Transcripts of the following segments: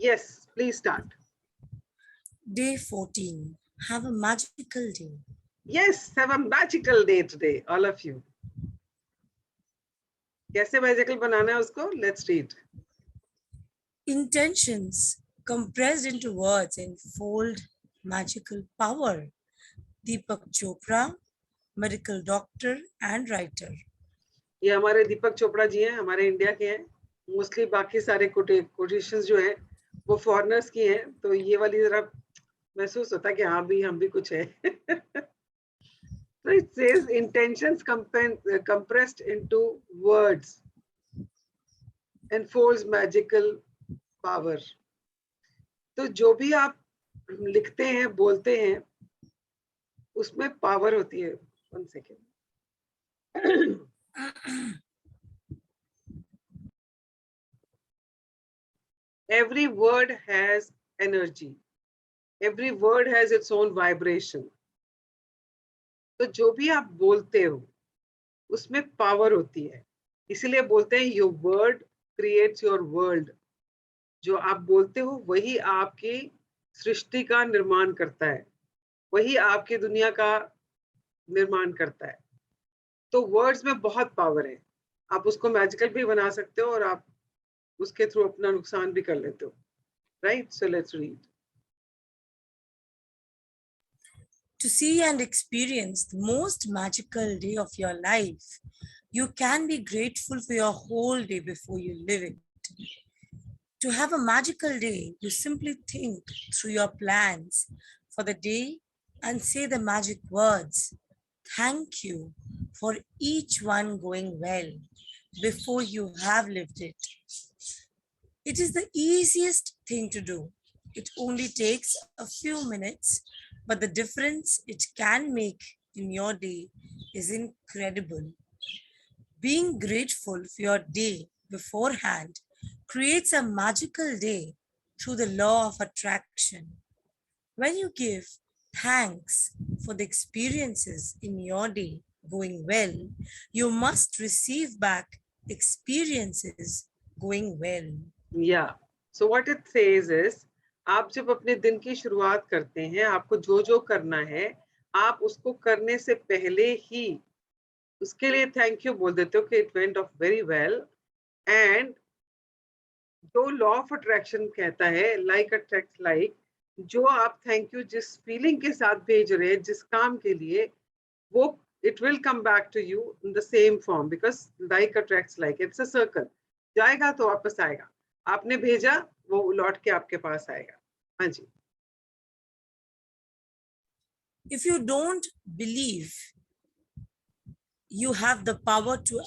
Yes, please start. Day 14. Have a magical day. Yes, have a magical day today, all of you. कैसे magical बनाना है उसको? Let's read. Intentions compressed into words enfold magical power. Deepak Chopra, medical doctor and writer. ये हमारे दीपक चोपड़ा जी हैं, हमारे India के हैं. Mostly बाकी सारे कोटेशंस जो हैं वो फॉरेनर्स की हैं, तो ये वाली जरा महसूस होता है कि हाँ भी हम भी कुछ है. So it says intentions compressed into words enfolds magical power. तो जो भी आप लिखते हैं, बोलते हैं, उसमें पावर होती है. 1 second. Every word has energy. Every word has its own vibration. तो जो भी आप बोलते हो उसमें पावर होती है. इसीलिए बोलते हैं your word creates your world. जो आप बोलते हो वही आपकी सृष्टि का निर्माण करता है, वही आपकी दुनिया का निर्माण करता है. तो वर्ड्स में बहुत पावर है. आप उसको मैजिकल भी बना सकते हो और आप उसके थ्रू अपना नुकसान भी कर लेते हो. Right? So let's read. To see and experience the most magical day of your life, you can be grateful for your whole day before you live it. To have a magical day, you simply think through your plans for the day and say the magic words, "Thank you," for each one going well before you have lived it. It is the easiest thing to do. It only takes a few minutes, but the difference it can make in your day is incredible. Being grateful for your day beforehand creates a magical day through the law of attraction. When you give thanks for the experiences in your day going well, you must receive back experiences going well. Yeah. So what it says is, आप जब अपने दिन की शुरुआत करते हैं, आपको जो जो करना है, आप उसको करने से पहले ही उसके लिए थैंक यू बोल देते हो कि it went of very well. And जो लॉ ऑफ अट्रैक्शन कहता है, लाइक अट्रैक्ट लाइक, जो आप थैंक यू जिस फीलिंग के साथ भेज रहे हैं, जिस काम के लिए, वो it will come back to you in the same form, because like attracts like. It's a circle. जाएगा तो वापस आएगा. आपने भेजा, वो लौट के आपके पास आएगा. हाँ जी. If you don't believe you have the power to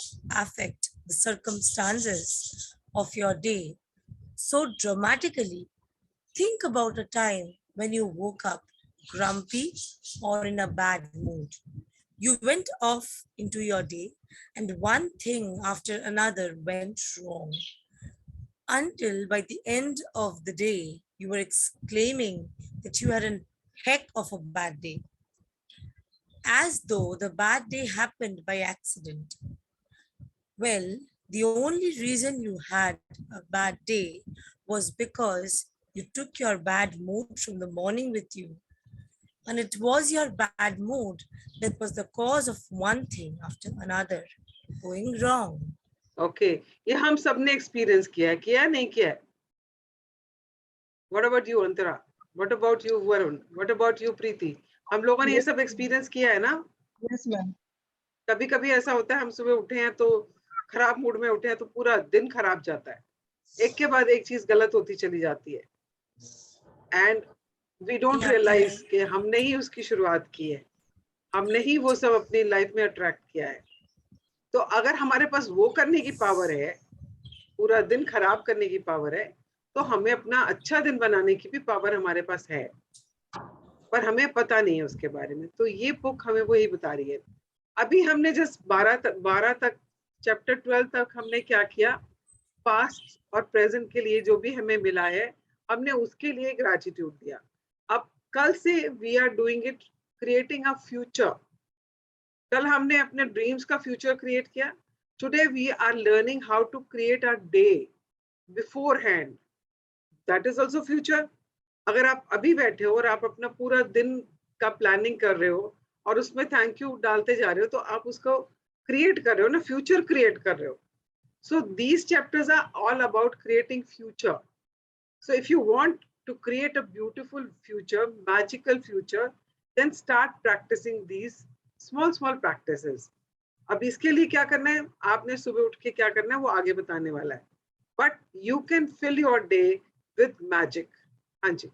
affect the circumstances of your day so dramatically, think about a time when you woke up grumpy or in a bad mood. You went off into your day, and one thing after another went wrong. Until by the end of the day, you were exclaiming that you had a heck of a bad day, as though the bad day happened by accident. Well, the only reason you had a bad day was because you took your bad mood from the morning with you. And it was your bad mood that was the cause of one thing after another going wrong. Okay. ये हम सबने experience किया नहीं किया? What about you Antara? What about you Varun? What about you Preeti? हम लोगों ने ये सब एक्सपीरियंस किया है ना? Yes ma'am. कभी कभी ऐसा होता है, हम सुबह उठे हैं तो खराब मूड में उठे हैं तो पूरा दिन खराब जाता है. एक के बाद एक चीज गलत होती चली जाती है. एंड वी डोंट रियलाइज कि हमने ही उसकी शुरुआत की है, हमने ही वो सब अपनी लाइफ में अट्रैक्ट किया है. तो अगर हमारे पास वो करने की पावर है, पूरा दिन खराब करने की पावर है, तो हमें अपना अच्छा दिन बनाने की भी पावर हमारे पास है, पर हमें पता नहीं है उसके बारे में. तो ये बुक हमें वही बता रही है. अभी हमने जस्ट 12 तक चैप्टर 12 तक हमने क्या किया? पास्ट और प्रेजेंट के लिए जो भी हमें मिला है, हमने उसके लिए ग्रेटिट्यूड दिया. अब कल से we are doing it, creating a future. कल हमने अपने ड्रीम्स का फ्यूचर क्रिएट किया. Today we are learning how to create a day beforehand that is also future. अगर आप अभी बैठे हो और आप अपना पूरा दिन का प्लानिंग कर रहे हो और उसमें थैंक यू डालते जा रहे हो, तो आप उसको क्रिएट कर रहे हो ना, फ्यूचर क्रिएट कर रहे हो. So these chapters are all about creating future. So if you want to create a beautiful future, magical future, then start practicing these small practices. अब इसके लिए क्या करना है, आपने सुबह उठ के क्या करना है वो आगे बताने वाला है. But you can fill your day with magic. हाँ जी.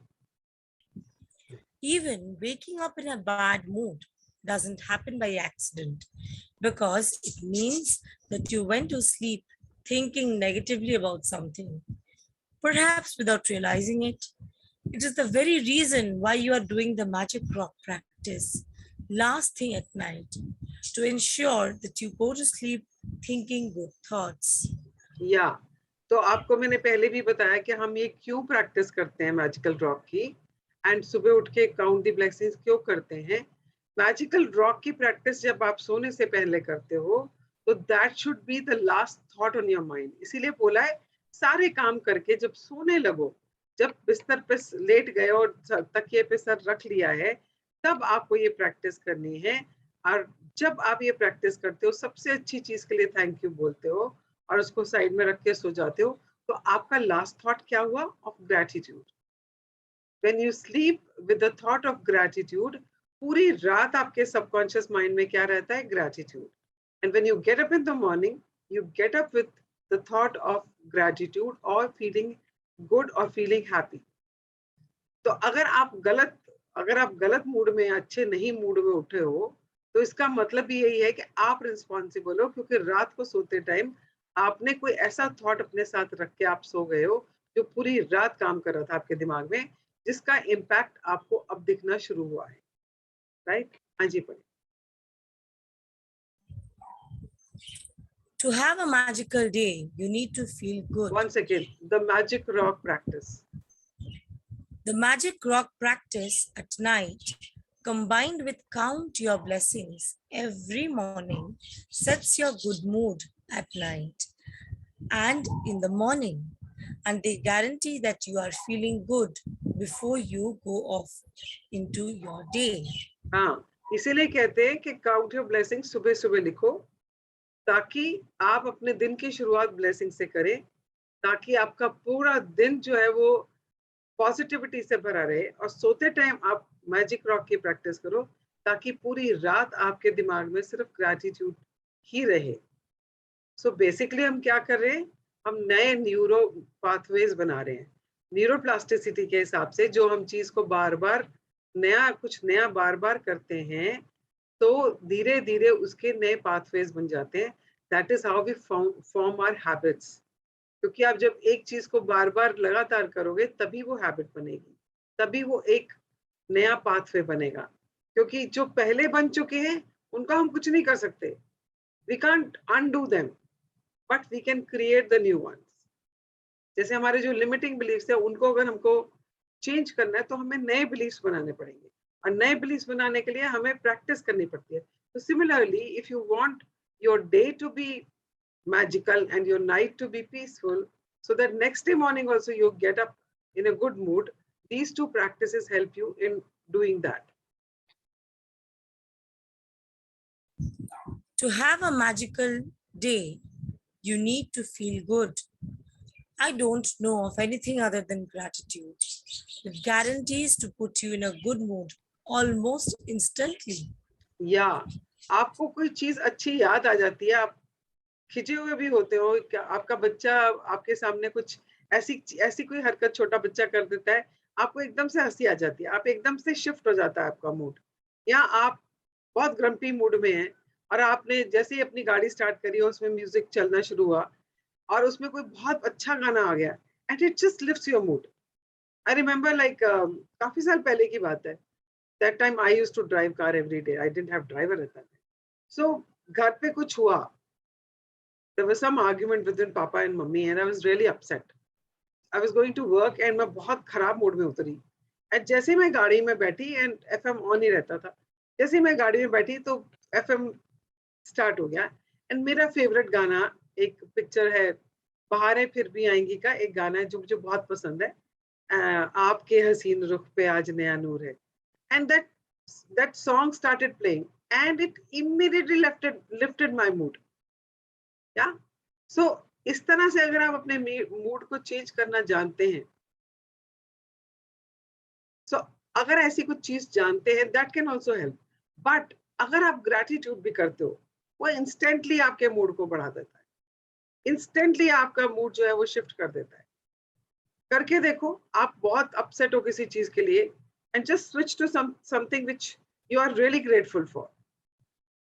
Even waking up in a bad mood doesn't happen by accident, because it means that you went to sleep thinking negatively about something, perhaps without realizing it. It is the very reason why you are doing the magic rock practice last thing at night, to ensure that you go to sleep thinking good thoughts. या तो आपको मैंने पहले भी बताया कि हम ये क्यों प्रैक्टिस करते हैं मैजिकल रॉक की, एंड सुबह उठ के काउंट द ब्लेसिंग्स क्यों करते हैं. मैजिकल रॉक की प्रैक्टिस जब आप सोने से पहले करते हो तो that should be the last thought on your mind. इसीलिए बोला है सारे काम करके जब सोने लगो, जब बिस्तर पे लेट गए और तकिए पे सर रख लिया है, तब आपको ये प्रैक्टिस करनी है. और जब आप ये प्रैक्टिस करते हो, सबसे अच्छी चीज के लिए थैंक यू बोलते हो और उसको साइड में रख के सो जाते हो, तो आपका लास्ट थॉट क्या हुआ? Of gratitude. When you sleep with the thought of gratitude, पूरी रात आपके सबकॉन्शियस माइंड में क्या रहता है? Gratitude. And when you get up in the morning, you get up with the thought of gratitude और फीलिंग गुड और feeling happy. तो अगर आप गलत मूड में, अच्छे नहीं मूड में उठे हो, तो इसका मतलब भी यही है कि आप रिस्पॉन्सिबल हो, क्योंकि रात को सोते टाइम आपने कोई ऐसा थॉट अपने साथ रख के आप सो गए हो जो पूरी रात काम कर रहा था आपके दिमाग में, जिसका इम्पैक्ट आपको अब दिखना शुरू हुआ है. राइट? हाँ जी पढ़िए. To have a magical day, you need to feel good. One second. The magic rock practice. The magic rock practice at night, combined with count your blessings every morning, sets your good mood at night and in the morning, and they guarantee that you are feeling good before you go off into your day. हाँ, इसीलिए कहते हैं कि count your blessing सुबह सुबह लिखो, ताकि आप अपने दिन की शुरुआत ब्लेसिंग से करें, ताकि आपका पूरा दिन जो है वो पॉजिटिविटी से भरा रहे. और सोते टाइम आप मैजिक रॉक की प्रैक्टिस करो, ताकि पूरी रात आपके दिमाग में सिर्फ ग्रैटिट्यूड ही रहे. सो बेसिकली हम क्या कर रहे हैं? हम नए न्यूरो पाथवेज बना रहे हैं न्यूरोप्लास्टिसिटी के हिसाब से. जो हम चीज को बार बार कुछ नया बार बार करते हैं, तो धीरे धीरे उसके नए पाथवेज बन जाते हैं. That is how we form our habits. क्योंकि आप जब एक चीज को बार बार लगातार करोगे, तभी वो हैबिट बनेगी, तभी वो एक नया पाथवे बनेगा. क्योंकि जो पहले बन चुके हैं उनका हम कुछ नहीं कर सकते. We can't undo them, but we can create the new ones. जैसे हमारे जो लिमिटिंग बिलीफ्स है, उनको अगर हमको चेंज करना है तो हमें नए बिलीफ्स बनाने पड़ेंगे, और नए बिलीफ्स बनाने के लिए हमें प्रैक्टिस करनी पड़ती है. तो similarly, if you want your day to be magical and your night to be peaceful, so that next day morning also you get up in a good mood, these two practices help you in doing that. To have a magical day, you need to feel good. I don't know of anything other than gratitude. It guarantees to put you in a good mood almost instantly. या आपको कोई चीज अच्छी याद आ जाती है, आप खिंचे हुए भी होते हो, आपका बच्चा आपके सामने कुछ ऐसी कोई हरकत छोटा बच्चा कर देता है, आपको एकदम से हंसी आ जाती है, आप एकदम से शिफ्ट हो जाता है आपका मूड. या आप बहुत ग्रम्पी मूड में हैं और आपने जैसे ही अपनी गाड़ी स्टार्ट करी और उसमें म्यूजिक चलना शुरू हुआ और उसमें कोई बहुत अच्छा गाना आ गया, and it just lifts your mood. I remember like काफी साल पहले की बात है. That time I used to drive car every day. I didn't have driver at that time. So घर पे कुछ हुआ, there was some argument between papa and mummy, and I was really upset. I was going to work and मैं बहुत खराब mood में उतरी. and जैसे मैं गाड़ी में बैठी, and FM ऑन ही रहता था, जैसे मैं गाड़ी में बैठी तो FM स्टार्ट हो गया. एंड मेरा फेवरेट गाना, एक पिक्चर है बहारें फिर भी आएंगी का एक गाना है जो मुझे बहुत पसंद है. आपके हसीन रुख पे आज नया नूर है, and that song started playing and it immediately lifted my mood. Yeah. So इस तरह से अगर आप अपने मूड को चेंज करना जानते हैं, so अगर ऐसी कुछ चीज जानते हैं, that can also help. But अगर आप ग्रेटिट्यूड भी करते हो, वो इंस्टेंटली आपके मूड को बढ़ा देता है, इंस्टेंटली आपका मूड जो है वो शिफ्ट कर देता है. करके देखो, आप बहुत अपसेट हो किसी चीज के लिए, and just switch to something which you are really grateful for.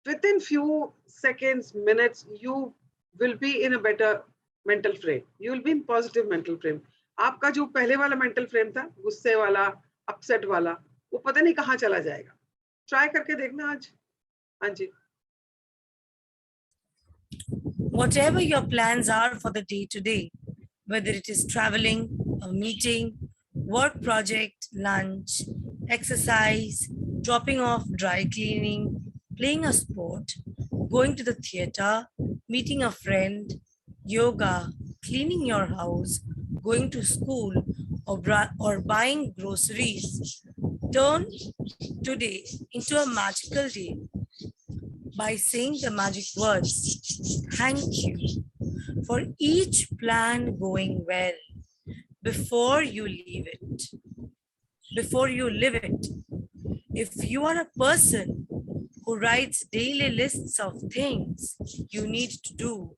Within few seconds, minutes, you will be in a better mental frame. You will be in positive mental frame. आपका जो पहले वाला mental frame था, गुस्से वाला, upset वाला, वो पता नहीं कहाँ चला जाएगा. Try करके देखना आज. हाँ जी. Whatever your plans are for the day today, whether it is traveling, a meeting, work project, lunch, exercise, dropping off dry cleaning, playing a sport, going to the theater, meeting a friend, yoga, cleaning your house, going to school, or buying groceries, turn today into a magical day by saying the magic words, thank you, for each plan going well before you leave it. Before you live it. If you are a person who writes daily lists of things you need to do,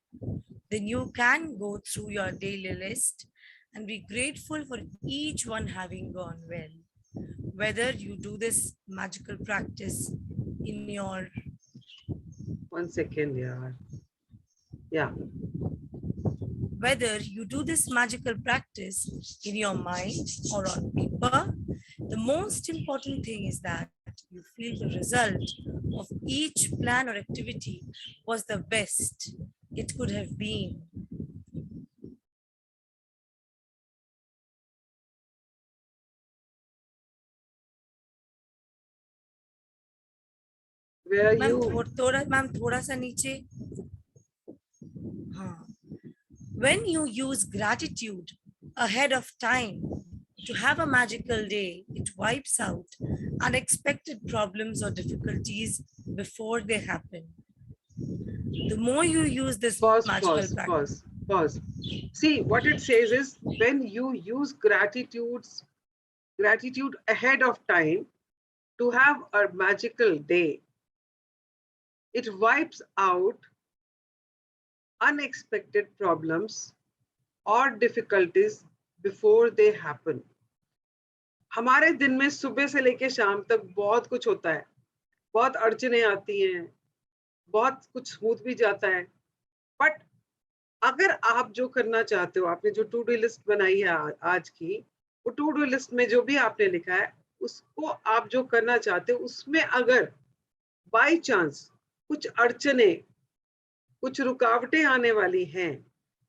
then you can go through your daily list and be grateful for each one having gone well. Whether you do this magical practice in your 1 second, yaar. Yeah. Whether you do this magical practice in your mind or on paper, the most important thing is that you feel the result of each plan or activity was the best it could have been. Where are ma'am you? थोड़ा सा नीचे. हाँ. When you use gratitude ahead of time to have a magical day, it wipes out unexpected problems or difficulties before they happen. The more you use this magical practice. Pause. See, what it says is when you use gratitude ahead of time to have a magical day, it wipes out unexpected problems or difficulties before they happen. हमारे दिन में सुबह से लेके शाम तक बहुत कुछ होता है, बहुत अड़चने आती हैं, बहुत कुछ स्मूथ भी जाता है. बट अगर आप जो करना चाहते हो, आपने जो टू डू लिस्ट बनाई है आज की, वो टू डू लिस्ट में जो भी आपने लिखा है, उसको आप जो करना चाहते हो, उसमें अगर बाय चांस कुछ अड़चने, कुछ रुकावटें आने वाली हैं,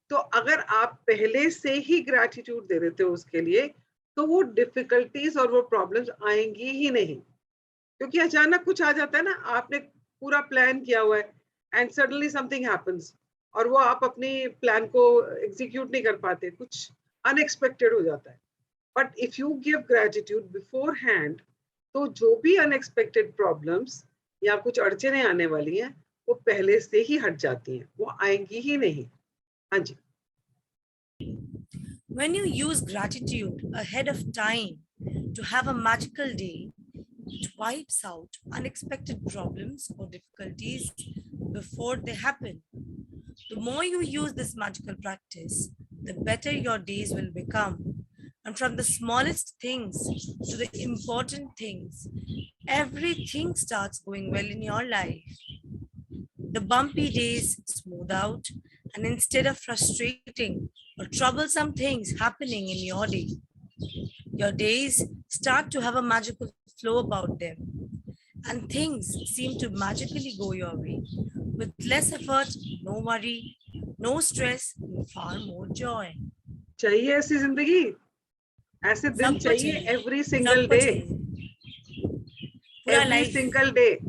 तो अगर आप पहले से ही ग्रैटिट्यूड दे देते हो उसके लिए, तो वो डिफिकल्टीज और वो प्रॉब्लम्स आएंगी ही नहीं. क्योंकि अचानक कुछ आ जाता है ना, आपने पूरा प्लान किया हुआ है एंड सडनली समथिंग हैपेंस और वो आप अपनी प्लान को एग्जीक्यूट नहीं कर पाते, कुछ अनएक्सपेक्टेड हो जाता है. But if you give gratitude before hand, तो जो भी अनएक्सपेक्टेड प्रॉब्लम्स या कुछ अड़चने आने वाली हैं, वो पहले से ही हट जाती हैं, वो आएंगी ही नहीं. हाँ जी. When you use gratitude ahead of time to have a magical day, it wipes out unexpected problems or difficulties before they happen. The more you use this magical practice, the better your days will become. And from the smallest things to the important things, everything starts going well in your life. The bumpy days smooth out, and instead of frustrating or troublesome things happening in your day, your days start to have a magical flow about them, and things seem to magically go your way with less effort, no worry, no stress, and far more joy. चाहिए ऐसी जिंदगी, ऐसे दिन चाहिए every single day, every single day.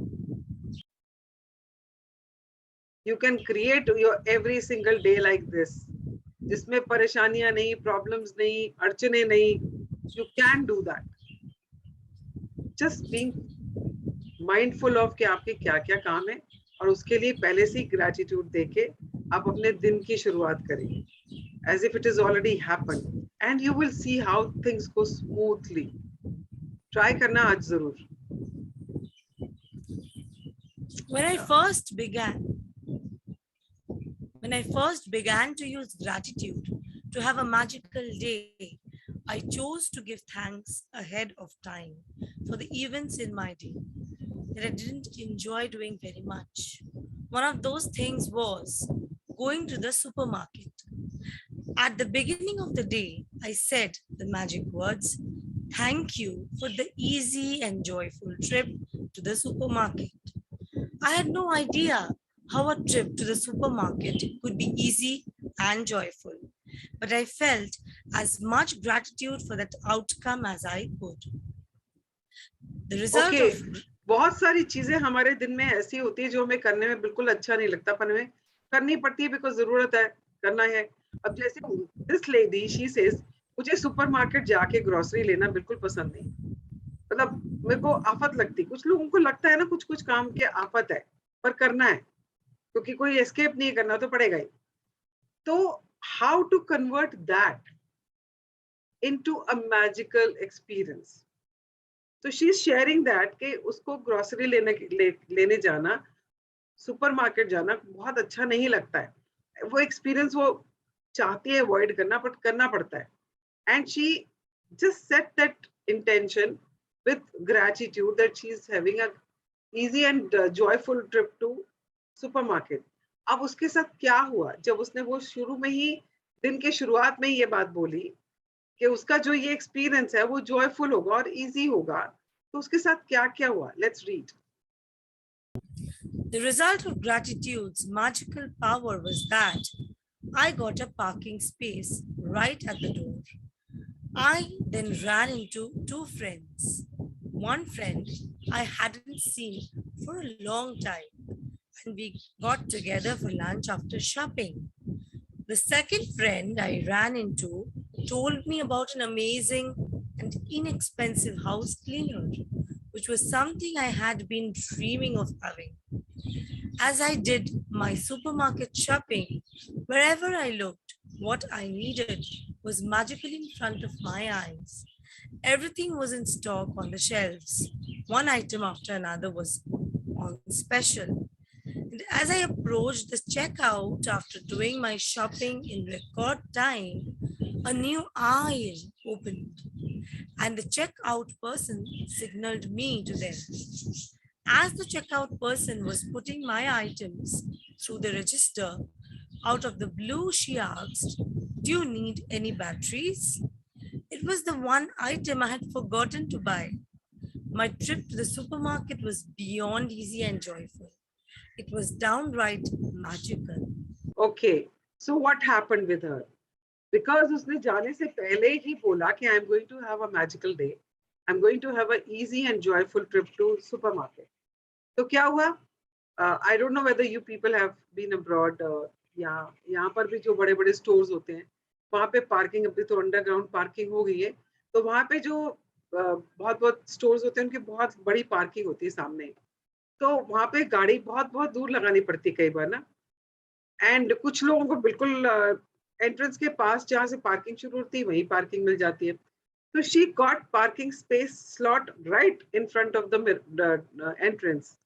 You can create your every single day like this, जिसमें परेशानियां नहीं, problems नहीं, अड़चने नहीं, You can do that. Just being mindful of कि आपके क्या क्या काम है, और उसके लिए पहले से gratitude देके आप अपने दिन की शुरुआत करें, as if it has already happened, and you will see how things go smoothly. Try करना आज जरूर. When I first began to use gratitude to have a magical day, I chose to give thanks ahead of time for the events in my day that I didn't enjoy doing very much. One of those things was going to the supermarket. At the beginning of the day, I said the magic words, "Thank you for the easy and joyful trip to the supermarket." I had no idea how a trip to the supermarket could be easy and joyful, but I felt as much gratitude for that outcome as I could. The result Okay. of बहुत सारी चीजें हमारे दिन में ऐसी होती है जो हमें करने में बिल्कुल अच्छा नहीं लगता, पर हमें करनी पड़ती है बिकॉज जरूरत है, करना है. अब जैसे दिस लेडी शी सेज मुझे सुपरमार्केट जाके ग्रोसरी लेना बिल्कुल पसंद नहीं, मतलब मेरे को आफत लगती. कुछ लोगों को लगता है ना कुछ कुछ काम के आफत है, पर करना है क्योंकि कोई एस्केप नहीं करना तो पड़ेगा ही. तो how to convert that into a magical experience. तो शी इज शेयरिंग दैट कि उसको ग्रोसरी लेने जाना, सुपरमार्केट जाना बहुत अच्छा नहीं लगता है. वो एक्सपीरियंस वो चाहती है अवॉइड करना, बट करना पड़ता है. And she just set that intention with gratitude that she is having a easy and joyful trip to supermarket. अब उसके साथ क्या हुआ जब उसने वो शुरू में ही दिन के शुरुआत में ही ये बात बोली कि उसका जो ये एक्सपीरियंस है वो जॉयफुल होगा और इजी होगा, तो उसके साथ क्या क्या हुआ. Let's read. The result of gratitude's magical power was that I got a parking space right at the door. I then ran into two friends. One friend I hadn't seen for a long time, and we got together for lunch after shopping. The second friend I ran into told me about an amazing and inexpensive house cleaner, which was something I had been dreaming of having. As I did my supermarket shopping, wherever I looked, what I needed was magically in front of my eyes. Everything was in stock on the shelves. One item after another was on special. And as I approached the checkout after doing my shopping in record time, a new aisle opened and the checkout person signaled me to them. As the checkout person was putting my items through the register, out of the blue, she asked, "Do you need any batteries?" It was the one item I had forgotten to buy. My trip to the supermarket was beyond easy and joyful. It was downright magical. Okay, so what happened with her? Because उसने जाने से पहले ही बोला कि I am going to have a magical day. I'm going to have an easy and joyful trip to supermarket. तो क्या हुआ? I don't know whether you people have been abroad. यहाँ पर भी जो बड़े बड़े स्टोर्स होते हैं वहाँ पे पार्किंग, अभी तो अंडरग्राउंड पार्किंग हो गई है, तो वहाँ पे जो बहुत बहुत स्टोर्स होते हैं उनकी बहुत बड़ी पार्किंग होती है सामने, तो वहाँ पे गाड़ी बहुत बहुत दूर लगानी पड़ती है कई बार ना. एंड कुछ लोगों को बिल्कुल एंट्रेंस के पास जहाँ से पार्किंग शुरू होती है वहीं पार्किंग मिल जाती है. तो she got parking space slot right in front of the entrance.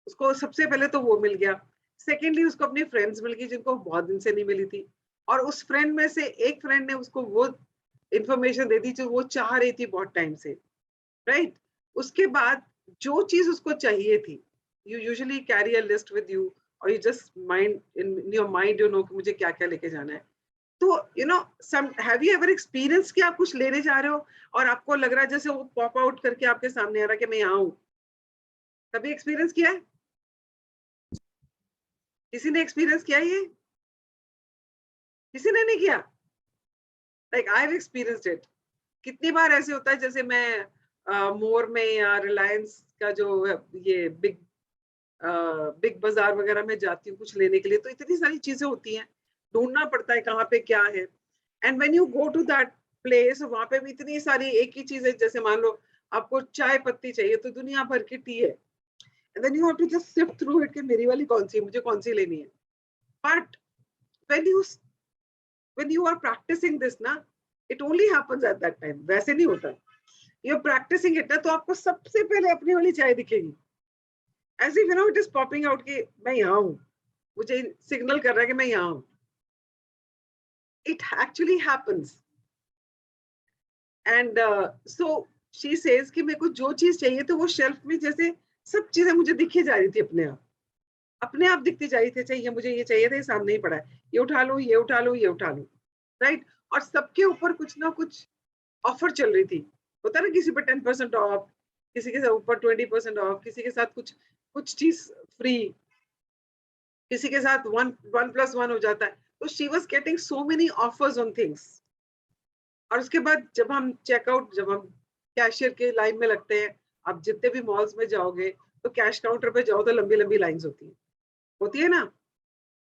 उसको सबसे पहले तो वो मिल गया. सेकेंडली उसको अपनी फ्रेंड्स मिल गई जिनको बहुत दिन से नहीं मिली थी, और उस फ्रेंड में से एक फ्रेंड ने उसको वो इंफॉर्मेशन दे दी जो वो चाह रही थी बहुत टाइम से, राइट. उसके बाद जो चीज उसको चाहिए थी, you usually carry a list with you, और you just mind in your mind, you know कि मुझे क्या क्या लेके जाना है. तो you know some have you ever experience कि आप कुछ लेने जा रहे हो और आपको लग रहा है जैसे वो पॉप आउट करके आपके सामने आ रहा है कि मैं यहाँ हूँ? कभी एक्सपीरियंस किया है? किसी ने एक्सपीरियंस किया ये? किसी ने नहीं किया? Like I have experienced it. कितनी बार ऐसे होता है जैसे मैं मोर में या रिलायंस का जो ये बिग बाजार वगैरह में जाती हूँ कुछ लेने के लिए, तो इतनी सारी चीजें होती हैं, ढूंढना पड़ता है कहाँ पे क्या है. And when you go to that place, वहां पे भी इतनी सारी एक ही चीज है, जैसे मान लो आपको चाय पत्ती चाहिए तो दुनिया भर की टी है, and then you have to just sift through it कि मेरी वाली कौन सी है, मुझे कौन सी लेनी है. But when you when you are practicing this ना, it only happens at that time. वैसे नहीं होता. You're practicing it ना, तो आपको सबसे पहले अपनी वाली चाय दिखेगी. As if you know it is popping out कि मैं यहाँ हूँ, मुझे सिग्नल कर रहा है कि मैं यहाँ हूँ. It actually happens. And so she says कि मेरे को जो चीज चाहिए तो वो शेल्फ में जैसे सब चीजें मुझे दिखी जा रही थी, अपने आप दिखती जा रही थी. चाहिए मुझे ये चाहिए था, ये सामने ही पड़ा है, ये उठा लो, ये उठा लो, ये उठा लो, राइट. और सबके ऊपर कुछ ना कुछ ऑफर चल रही थी. होता है ना, किसी पे 10% ऑफ, किसी के साथ ऊपर 20% ऑफ, किसी के साथ कुछ कुछ चीज फ्री, किसी के साथ 1+1 हो जाता है. तो she was getting so many offers on things. और उसके बाद जब हम चेकआउट, जब हम कैशियर के लाइन में लगते हैं, आप जितने भी मॉल्स में जाओगे तो कैश काउंटर पे जाओ तो लंबी लंबी लाइंस होती है ना.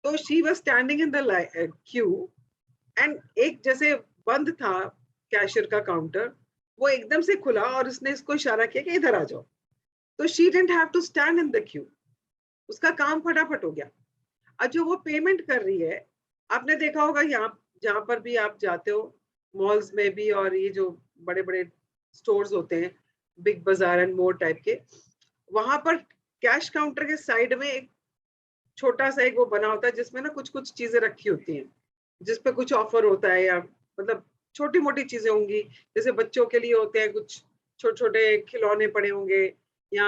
तो she was standing in the Q, and एक जैसे बंद था कैशियर का काउंटर, वो एकदम से खुला और उसने इसको इशारा किया कि इधर आ जाओ. तो she didn't have to stand in the queue, उसका काम फटाफट हो गया. और जो वो पेमेंट कर रही है, आपने देखा होगा यहाँ जहाँ पर भी आप जाते हो मॉल्स में भी, और ये जो बड़े बड़े स्टोर्स होते हैं, बिग बाजार एंड मोर टाइप के, वहां पर कैश काउंटर के साइड में एक छोटा सा एक वो बना होता है जिसमें ना कुछ कुछ चीजें रखी होती हैं, जिसपे कुछ ऑफर होता है, या मतलब छोटी मोटी चीजें होंगी, जैसे बच्चों के लिए होते हैं कुछ छोटे छोटे खिलौने पड़े होंगे, या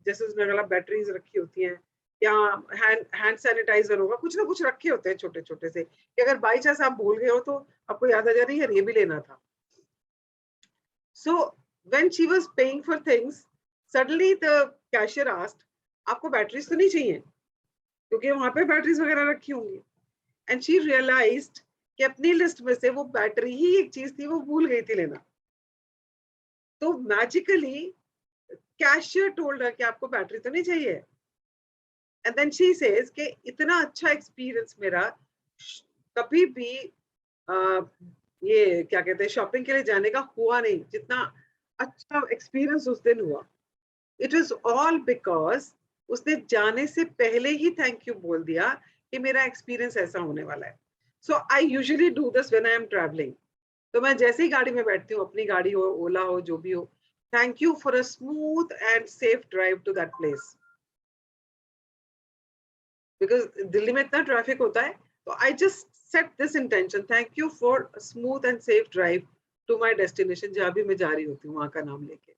जैसे उसमें बैटरीज रखी होती हैं, या हैंड सैनिटाइजर होगा, कुछ ना कुछ रखे होते हैं छोटे छोटे से, कि अगर बाई चांस आप भूल गए हो तो आपको याद आ जा रही है ये भी लेना था. So when she was paying for things, suddenly the cashier asked, आपको बैटरीज तो नहीं चाहिए, क्योंकि वहां पे बैटरीज वगैरह रखी होंगी. एंड शी रियलाइज्ड कि अपनी लिस्ट में से वो बैटरी ही एक चीज थी, वो भूल गई थी लेना. तो मैजिकली कैशियर टोल्ड हर कि आपको बैटरी तो नहीं चाहिए. एंड देन शी सेज कि इतना अच्छा एक्सपीरियंस मेरा कभी भी ये क्या कहते हैं शॉपिंग के लिए जाने का हुआ नहीं, जितना अच्छा एक्सपीरियंस उस दिन हुआ. इट वाज ऑल बिकॉज उसने जाने से पहले ही थैंक यू बोल दिया कि मेरा एक्सपीरियंस ऐसा होने वाला है. So I usually do this when I am travelling. तो मैं जैसे ही गाड़ी में बैठती हूँ, अपनी गाड़ी हो, ओला हो, जो भी हो, thank you for a smooth and safe drive to that place. Because Delhi में इतना ट्रैफिक होता है, तो I just set this intention, thank you for a smooth and safe drive to my destination, जहाँ भी मैं जा रही होती हूँ वहां का नाम लेके.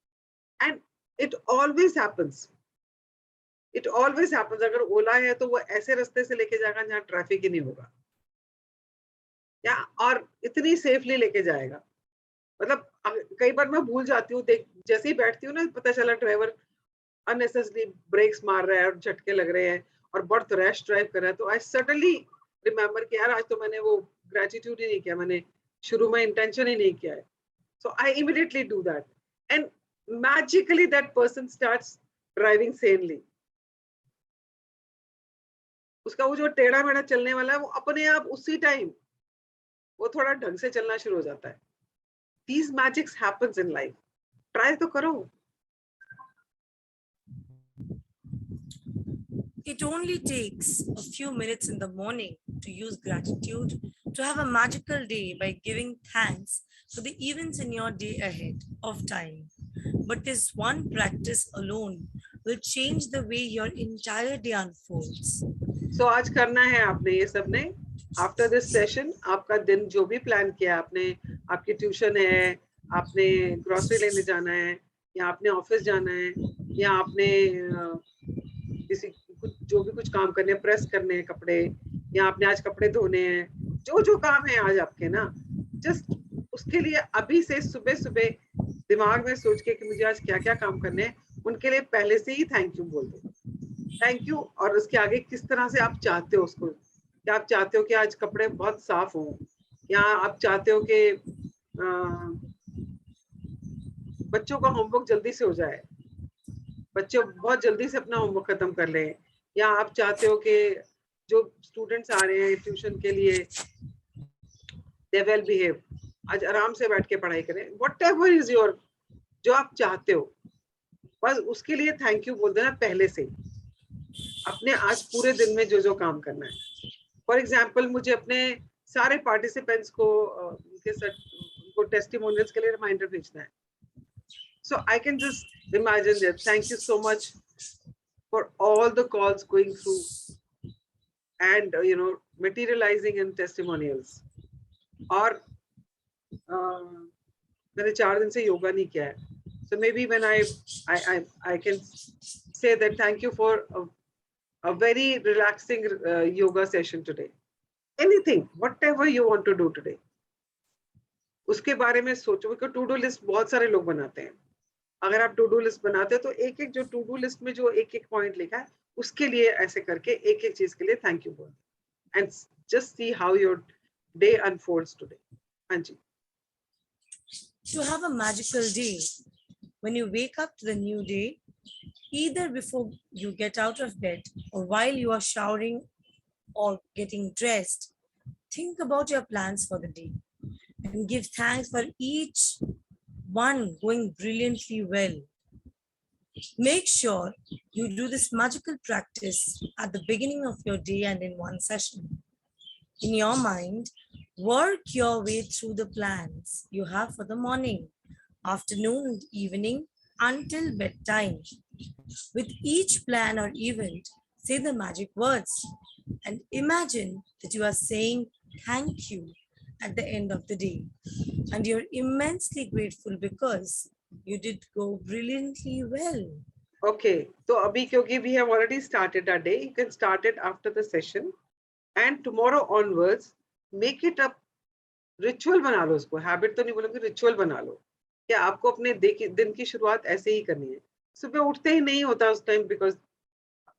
And it always happens. It always happens. अगर ओला है तो वो ऐसे रास्ते से लेके जाएगा जहाँ ट्रैफिक ही नहीं होगा, या और इतनी सेफली लेके जाएगा. मतलब कई बार मैं भूल जाती हूँ, देख जैसे ही बैठती हूँ ना, पता चला ड्राइवर अननेसेसरी ब्रेक्स मार रहा है और झटके लग रहे हैं और बहुत रैश ड्राइव कर रहा है, तो आई सडनली रिमेम्बर कि यार आज तो मैंने वो ग्रेटिट्यूड ही नहीं किया, मैंने शुरू में इंटेंशन ही नहीं किया है. So I immediately do that, and magically that person starts driving sanely. उसका वो जो टेढ़ा मेढ़ा चलने वाला है, वो अपने आप उसी टाइम वो थोड़ा ढंग से चलना शुरू हो जाता है. These magics happens in life. Try तो करो. It only takes a few minutes in the morning to use gratitude to have a magical day by giving thanks for the events in your day ahead of time. But this one practice alone will change the way your entire day unfolds. So आज करना है आपने ये सब ने. After this session, आपका दिन जो भी प्लान किया आपने, आपकी ट्यूशन है, आपने ग्रोसरी लेने जाना है, या आपने ऑफिस जाना है, या आपने किसी कुछ जो भी कुछ काम करने हैं, प्रेस करने हैं कपड़े, या आपने आज कपड़े धोने हैं, जो जो काम है आज आपके ना, जस्ट उसके लिए अभी से सुबह सुबह दिमाग में सोच के कि मुझे आज क्या क्या काम करने हैं, उनके लिए पहले से ही थैंक यू बोल दो. Thank you. और उसके आगे किस तरह से आप चाहते हो उसको, क्या आप चाहते हो कि आज कपड़े बहुत साफ हों, या आप चाहते हो कि बच्चों का होमवर्क जल्दी से हो जाए, बच्चे बहुत जल्दी से अपना होमवर्क खत्म कर लें, या आप चाहते हो कि जो स्टूडेंट्स आ रहे हैं ट्यूशन के लिए दे वेल बिहेव. आज आराम से बैठ के पढ़ाई करें, whatever is your, जो आप चाहते हो, बस उसके लिए थैंक यू बोल देना पहले से ही, अपने आज पूरे दिन में जो जो काम करना है। फॉर एग्जाम्पल मुझे अपने सारे पार्टिसिपेंट्स को उनके साथ उनको टेस्टिमोनियल्स के लिए रिमाइंडर भेजना है, so I can just imagine that thank you so much for all the calls going through and materializing in testimonials. और मैंने 4 दिन से योगा नहीं किया है, so maybe when I can say that thank you for a very relaxing yoga session today. Anything, whatever you want to do today, उसके बारे में सोचो। क्योंकि टू डू लिस्ट बहुत सारे लोग बनाते हैं, अगर आप टू डू लिस्ट बनाते हो तो एक एक जो टू डू लिस्ट में जो एक एक पॉइंट लिखा है उसके लिए ऐसे करके एक एक चीज के लिए थैंक यू बोल, and just see how your day unfolds today. हाँ जी। To have a magical day, when you wake up to the new day, either before you get out of bed or while you are showering or getting dressed, think about your plans for the day and give thanks for each one going brilliantly well. Make sure you do this magical practice at the beginning of your day and in one session. In your mind, work your way through the plans you have for the morning, afternoon, and evening until bedtime. With each plan or event, say the magic words and imagine that you are saying thank you at the end of the day. And you're immensely grateful because you did go brilliantly well. Okay, so abhi kyunki we have already started our day, you can start it after the session, and tomorrow onwards make it a ritual बना लो उसको, habit तो नहीं बोलूंगी, ritual बना लो कि आपको अपने दिन की शुरुआत ऐसे ही करनी है। सुबह उठते ही नहीं होता उस टाइम, बिकॉज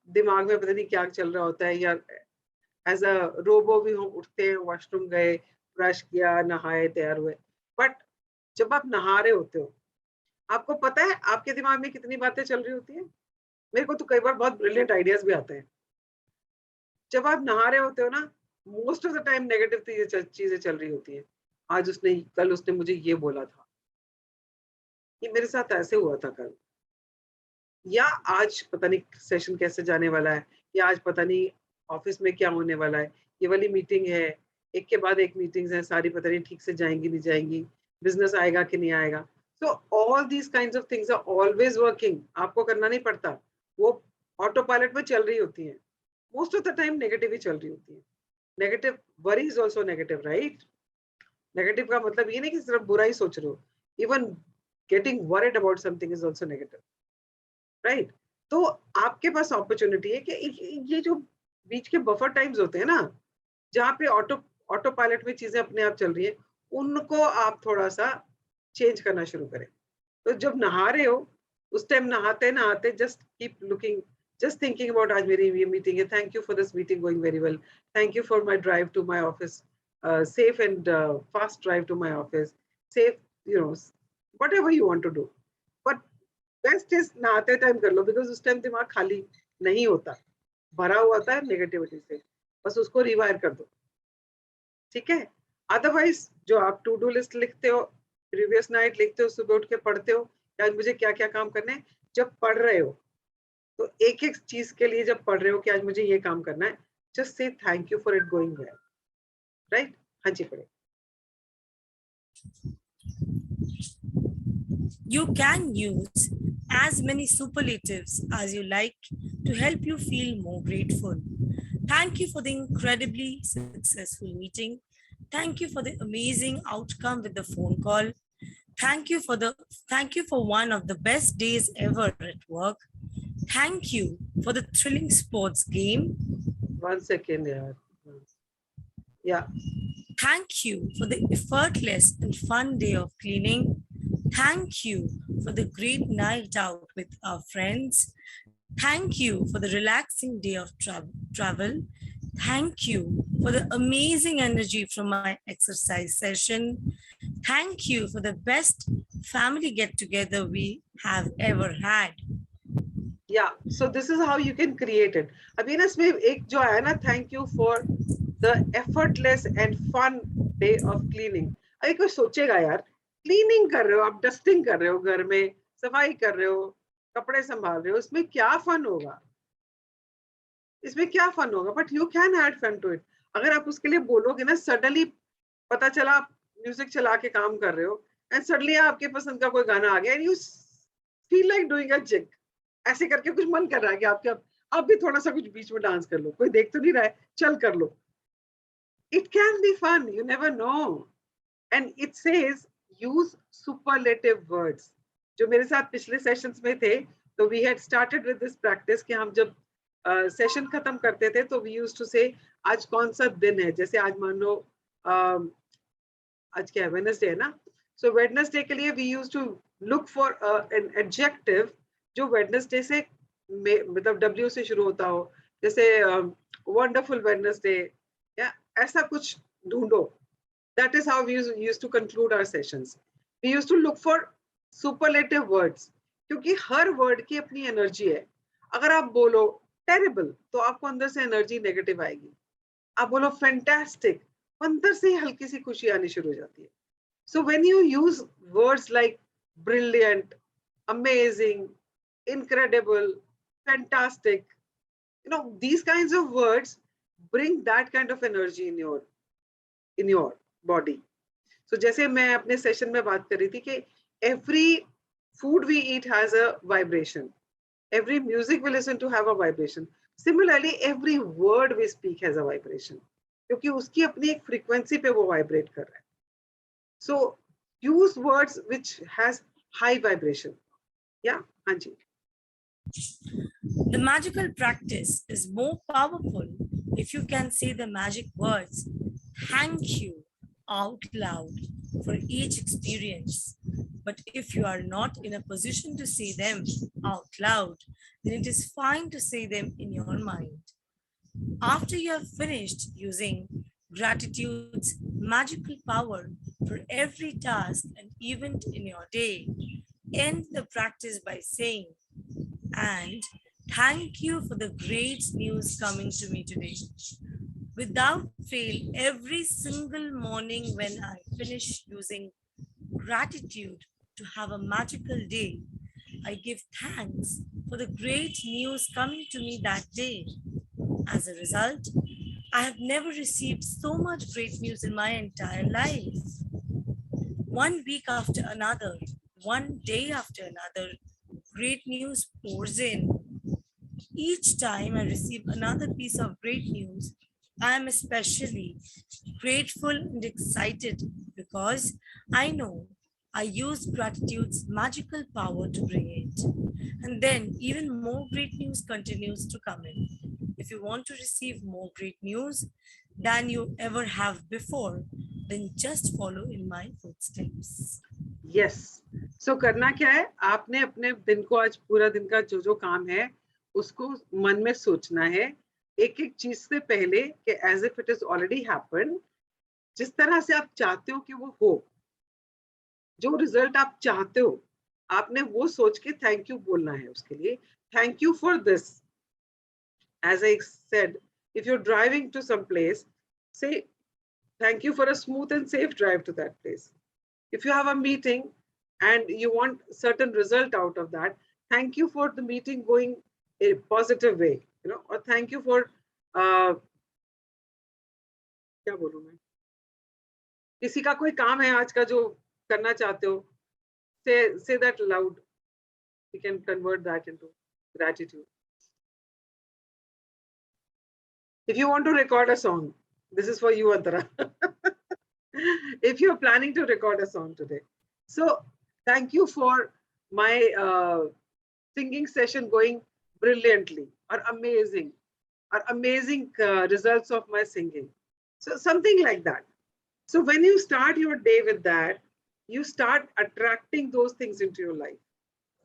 दिमाग में पता नहीं क्या चल रहा होता है, या एज अ रोबो भी हम उठते हैं, वॉशरूम गए, ब्रश किया, नहाए, तैयार हुए, बट जब आप नहा रहे होते हो आपको पता है आपके दिमाग में कितनी बातें चल रही होती है। मेरे को तो कई बार बहुत ब्रिलियंट आइडियाज भी आते हैं। जब आप नहा रहे होते हो ना, most of the time negative चीजें चल रही होती है। आज कल उसने मुझे ये बोला था, ये मेरे साथ ऐसे हुआ था कल, या आज पता नहीं सेशन कैसे जाने वाला है, या आज पता नहीं ऑफिस में क्या होने वाला है, ये वाली मीटिंग है, एक के बाद एक मीटिंग्स हैं, सारी पता नहीं ठीक से जाएंगी नहीं जाएंगी, बिजनेस आएगा कि नहीं आएगा। So all these kinds of things are always working, आपको करना नहीं पड़ता, वो ऑटो पायलट में चल रही होती है। Most of the time negative ही चल रही होती है। Negative worry is also negative, right? Negative का मतलब ये नहीं कि सिर्फ बुरा ही सोच रहे हो, even getting worried about something is also negative, right? तो आपके पास अपॉर्चुनिटी है कि ये जो बीच के बफर टाइम्स होते हैं ना, जहाँ पे ऑटो पायलट में चीजें अपने आप चल रही है, उनको आप थोड़ा सा चेंज करना शुरू करें। तो जब नहा रहे हो उस टाइम नहाते नहाते just keep looking, just thinking about आज मेरी ये मीटिंग है, thank you for this meeting going very well, thank you for my drive to my office, safe and fast drive to my office, safe, whatever you want to do, but best is नहाते time कर लो, because उस time दिमाग खाली नहीं होता, भरा हुआ होता है नेगेटिविटी से, बस उसको रिवायर कर दो, ठीक है? अदरवाइज जो आप टू डू लिस्ट लिखते हो, प्रीवियस नाइट लिखते हो, सुबह उठ के पढ़ते हो कि आज मुझे क्या क्या काम करने हैं, जब पढ़ रहे हो तो एक एक चीज के लिए जब पढ़ रहे हो कि आज मुझे ये काम करना है, just say thank you for it going well, right? हाँ जी, पढ़े। You can use as many superlatives as you like to help you feel more grateful. Thank you for the incredibly successful meeting. Thank you for the amazing outcome with the phone call. Thank you for one of the best days ever at work. Thank you for the thrilling sports game. 1 second, yaar. Yeah. Thank you for the effortless and fun day of cleaning. Thank you for the great night out with our friends. Thank you for the relaxing day of travel. Thank you for the amazing energy from my exercise session. Thank you for the best family get-together we have ever had. Yeah, so this is how you can create it. अभी ना इसमें एक जो है ना, thank you for the effortless and fun day of cleaning. अरे कोई सोचेगा यार, क्लीनिंग कर रहे हो आप, डस्टिंग कर रहे हो, घर में सफाई कर रहे हो, कपड़े संभाल रहे हो, इसमें क्या फन होगा, इसमें क्या फन होगा? But you can add fun to it. अगर आप उसके लिए बोलोगे ना, सडनली पता चला आप म्यूजिक चला के काम कर रहे हो एंड सडनली आपके पसंद का कोई गाना आ गया and you feel like doing a jig, ऐसे करके कुछ मन कर रहा है कि आपके आप भी थोड़ा सा कुछ बीच में डांस कर लो, कोई देख तो नहीं रहा है, चल कर लो। It can be fun, you never know. And it says use superlative words. जो मेरे साथ पिछले सेशंस में थे, तो we had started with this practice कि हम जब सेशन खत्म करते थे तो वी यूज्ड टू से आज कौन सा दिन है, जैसे आज मान लो आज क्या है, वेडनेसडे है ना, सो वेडनेसडे के लिए we used to look for an adjective जो वेडनेसडे से मतलब डब्ल्यू से शुरू होता हो, जैसे वंडरफुल वेडनेसडे या ऐसा कुछ ढूंढो। That is how we used to conclude our sessions. We used to look for superlative words, क्योंकि हर वर्ड की अपनी एनर्जी है। अगर आप बोलो टेरिबल तो आपको अंदर से एनर्जी नेगेटिव आएगी, आप बोलो फैंटास्टिक, अंदर से हल्की सी खुशी आनी शुरू हो जाती है। So when you use words like brilliant, amazing, incredible, fantastic, you know, these kinds of words bring that kind of energy in your body. So जैसे मैं अपने सेशन में बात कर रही थी कि every food we eat has a vibration, every music we listen to have a vibration, similarly every word we speak has a vibration, क्योंकि उसकी अपनी एक फ्रीक्वेंसी पे वो वाइब्रेट कर रहा है। So use words which has high vibration. Yeah, हाँ जी। The magical practice is more powerful if you can say the magic words thank you out loud for each experience. But if you are not in a position to say them out loud, then it is fine to say them in your mind. After you have finished using gratitude's magical power for every task and event in your day, end the practice by saying, and thank you for the great news coming to me today. Without fail, every single morning when I finish using gratitude to have a magical day, I give thanks for the great news coming to me that day. As a result, I have never received so much great news in my entire life. One week after another, one day after another, great news pours in. Each time I receive another piece of great news, I am especially grateful and excited because I know I use gratitude's magical power to bring it. And then even more great news continues to come in. If you want to receive more great news than you ever have before, then just follow in my footsteps. Yes. So करना क्या है, आपने अपने दिन को आज पूरा दिन का जो जो काम है उसको मन में सोचना है, एक एक चीज से पहले कि as if it is already happen, जिस तरह से आप चाहते हो कि वो हो, जो रिजल्ट आप चाहते हो, आपने वो सोच के थैंक यू बोलना है उसके लिए। Thank you for this. As I said, if you're driving to some place, say thank you for a smooth and safe drive to that place. If you have a meeting and you want certain result out of that, thank you for the meeting going a positive way, you know, or thank you for क्या बोलूं मैं, किसी का कोई काम है आज का जो करना चाहते हो, say that loud. We can convert that into gratitude. If you want to record a song, this is for you, Antara. If you're planning to record a song today. So thank you for my singing session going brilliantly, or amazing results of my singing. So something like that. So when you start your day with that, you start attracting those things into your life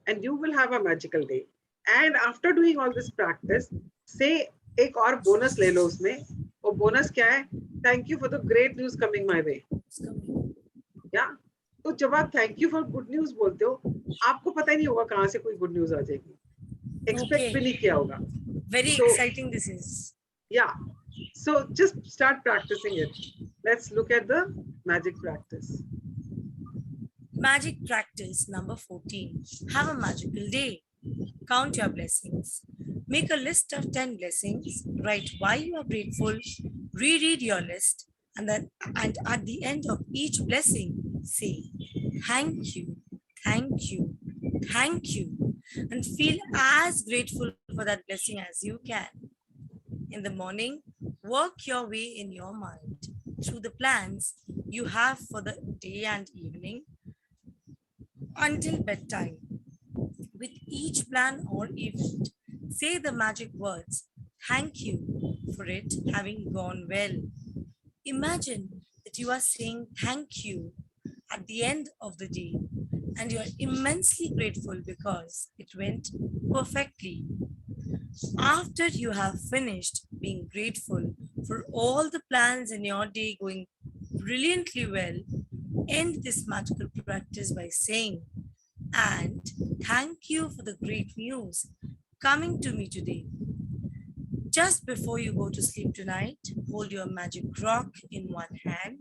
and you will have a magical day. And after doing all this practice, say एक और bonus ले लो उसमें, और bonus क्या है, thank you for the great news coming my way. या तो जब आप thank you for good news बोलते हो, आपको पता ही नहीं होगा कहाँ से कोई गुड न्यूज आ जाएगी, एक्सपेक्ट भी नहीं किया होगा। Very exciting this is. Yeah, so just start practicing it. Let's look at the magic practice. Magic practice number 14. Have a magical day. Count your blessings. Make a list of 10 blessings. Write why you are grateful. Reread your list. And at the end of each blessing, say, thank you, thank you, thank you. And feel as grateful for that blessing as you can. In the morning, work your way in your mind through the plans you have for the day and evening until bedtime. With each plan or event, say the magic words, thank you for it having gone well. Imagine that you are saying thank you at the end of the day and you are immensely grateful because it went perfectly. After you have finished being grateful for all the plans in your day going brilliantly well, end this magical practice by saying, and thank you for the great news coming to me today. Just before you go to sleep tonight, hold your magic rock in one hand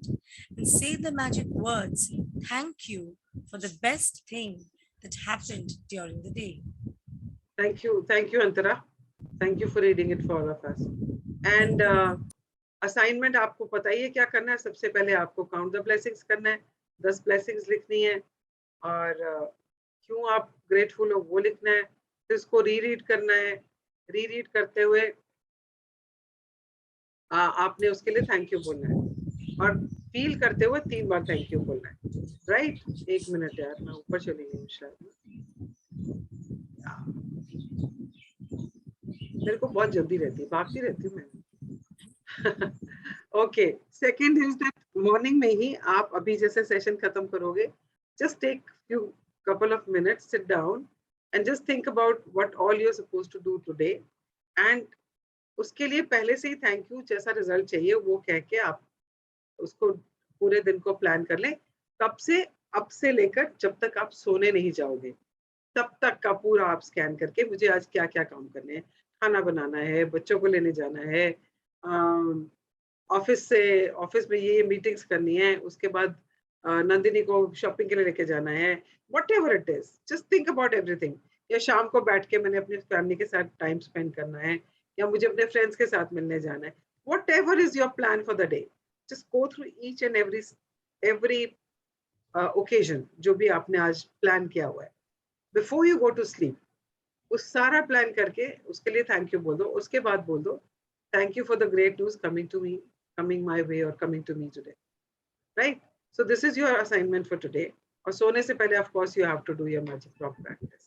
and say the magic words, thank you for the best thing that happened during the day. Thank you, Antara. Thank you for reading it for all of us. And assignment आपको पता ही है क्या करना है. सबसे पहले आपको count the blessings करना है, 10 blessings लिखनी है और क्यों आप grateful हो वो लिखना है. फिर इसको रीरीड करना है. रीरीड करते हुए आपने उसके लिए थैंक यू बोलना है और फील करते हुए 3 बार थैंक यू बोलना है. राइट? 1 मिनट यार, मैं ऊपर चली गई शायद. मेरे को बहुत जल्दी रहती है, भागती रहती हूँ मैं. Okay, second is that morning में ही आप अभी जैसे सेशन खत्म करोगे, just take few couple of minutes, sit down and just think about what all you're supposed to do today, and उसके लिए पहले से ही थैंक यू जैसा रिजल्ट चाहिए वो कह के आप उसको पूरे दिन को प्लान कर लें. तब से अब से लेकर जब तक आप सोने नहीं जाओगे तब तक का पूरा आप स्कैन करके मुझे आज क्या क्या काम करने हैं. खाना बनाना है, बच्चों को लेने जाना है, ऑफिस में ये मीटिंग्स करनी है, उसके बाद नंदिनी को शॉपिंग के लिए लेके जाना है. whatever it is, just think about everything. या शाम को बैठ के मैंने अपनी फैमिली के साथ टाइम स्पेंड करना है या मुझे अपने फ्रेंड्स के साथ मिलने जाना है. whatever is your plan for the day, just go through each and every occasion जो भी आपने आज प्लान किया हुआ है. before you go to sleep, उस सारा प्लान करके उसके लिए थैंक यू बोल दो. उसके बाद बोल दो thank you for the great news coming my way or coming to me today. Right? So this is your assignment for today. और सोने से पहले of course you have to do your magic rock practice.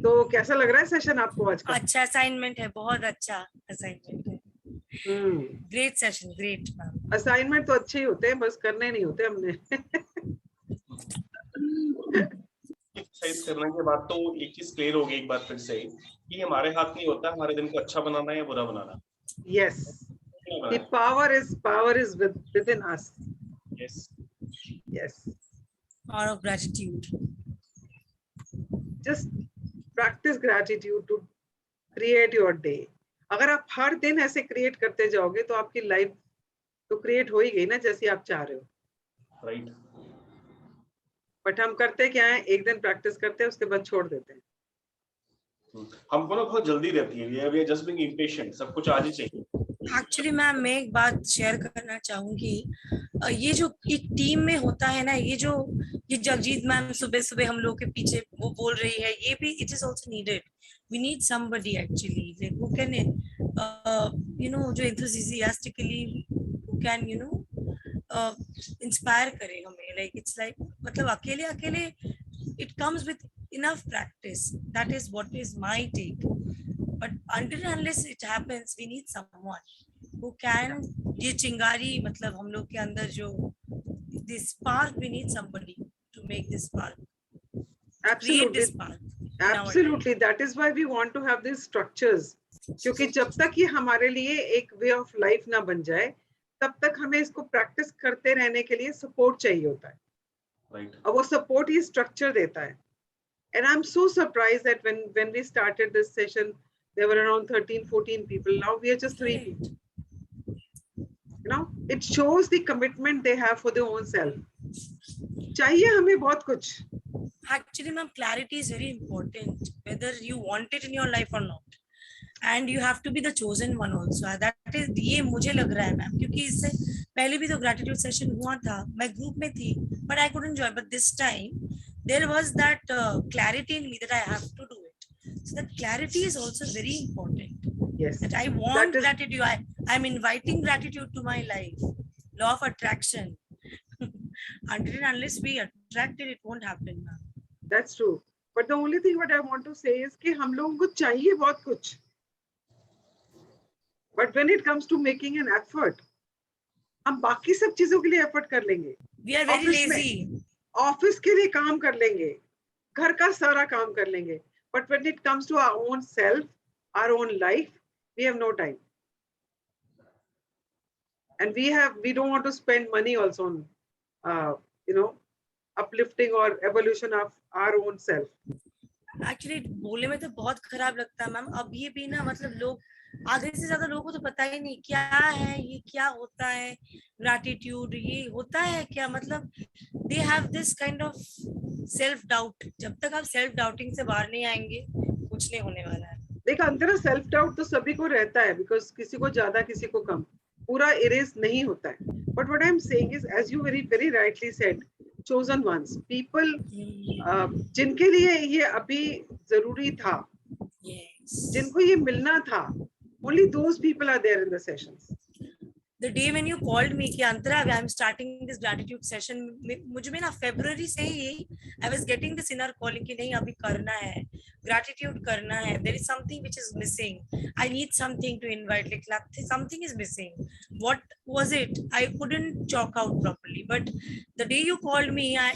तो कैसा लग रहा है session आपको आज का? अच्छा असाइनमेंट है, बहुत अच्छा असाइनमेंट है. Great session, great. असाइनमेंट तो अच्छे ही होते हैं, बस करने नहीं होते हमने. एक्सरसाइज करने के बाद तो एक चीज क्लियर हो गई एक बार फिर से कि हमारे हाथ नहीं होता हमारे दिन को अच्छा बनाना या बुरा बनाना. Yes, the power is within us. Yes. Power of gratitude. Just practice gratitude to create your day. अगर आप हर दिन ऐसे क्रिएट करते जाओगे तो आपकी लाइफ तो क्रिएट हो ही गई ना जैसी आप चाह रहे हो. राइट. बट हम करते क्या है, एक दिन प्रैक्टिस करते हैं उसके बाद छोड़ देते हैं. हमको ना बहुत जल्दी रहती है, we are just being impatient, सब कुछ आज ही चाहिए. एक्चुअली मैम मैं एक बात शेयर करना चाहूंगी. ये जो एक टीम में होता है ना, ये जगजीत मैम सुबह सुबह हम लोग के पीछे वो बोल रही है, ये भी it is also needed. We need somebody actually like who can जो enthusiastically who can इंस्पायर करे हमें. लाइक इट्स लाइक मतलब अकेले it comes with enough practice. That is what is my take. But until and unless it happens, we need someone who can ये चिंगारी मतलब हम लोग के अंदर जो this spark, we need somebody to make this spark. Absolutely. Create this spark. Absolutely. That is why we want to have these structures. क्योंकि जब तक ये हमारे लिए एक वे ऑफ लाइफ ना बन जाए तब तक हमें इसको प्रैक्टिस करते रहने के लिए सपोर्ट चाहिए होता है. Right. और वो सपोर्ट ही स्ट्रक्चर देता है. And I'm so surprised that when we started this session, there were around 13-14 people. Now we are just 3 people. It shows the commitment they have for their own self. चाहिए हमें बहुत कुछ. Actually, ma'am, clarity is very important, whether you want it in your life or not. And you have to be the chosen one also. That is, ये मुझे लग रहा है ma'am, क्योंकि इससे पहले भी तो gratitude session हुआ था, मैं group में थी, but I couldn't join. But this time there was that clarity in me that I have to do it. So that clarity is also very important. Yes. That I want That is- gratitude. I'm inviting gratitude to my life. Law of attraction. Until and unless we attract it, it won't happen, ma'am. That's true. But the only thing what I want to say is कि हम लोगों को चाहिए बहुत कुछ. But when it comes to making an effort, हम बाकी सब चीजों के लिए effort कर लेंगे. We are very Office में- lazy. ऑफिस के लिए काम कर लेंगे, घर का सारा काम कर लेंगे. But when it comes to our own self, our own life, we have no time. And we don't want to spend money also on, uplifting or evolution of our own self. Actually बोले में तो बहुत खराब लगता है ma'am. अब ये भी ना, मतलब लोग, आधे से ज्यादा लोगों को तो पता ही नहीं क्या है, ये क्या होता है ग्रैटिट्यूड, ये होता है क्या, मतलब they have this kind of self doubt. जब तक आप सेल्फ डाउटिंग से बाहर नहीं आएंगे, कुछ नहीं होने वाला है. देख अंतरा सेल्फ डाउट तो सभी को रहता है, बिकॉज किसी को ज्यादा किसी को कम, पूरा इरेज नहीं होता है. But what I am saying is, as you very very rightly said, chosen ones, people जिनके लिए ये अभी जरूरी था, Yes. जिनको ये मिलना था, only those people are there in the sessions. The day when you called me कि अंतरा I am starting this gratitude session, मुझे में ना February से ही I was getting this inner calling कि नहीं अभी करना है, gratitude करना है. There is something which is missing. I need something to invite. Like something is missing. What was it? I couldn't chalk out properly. But the day you called me, I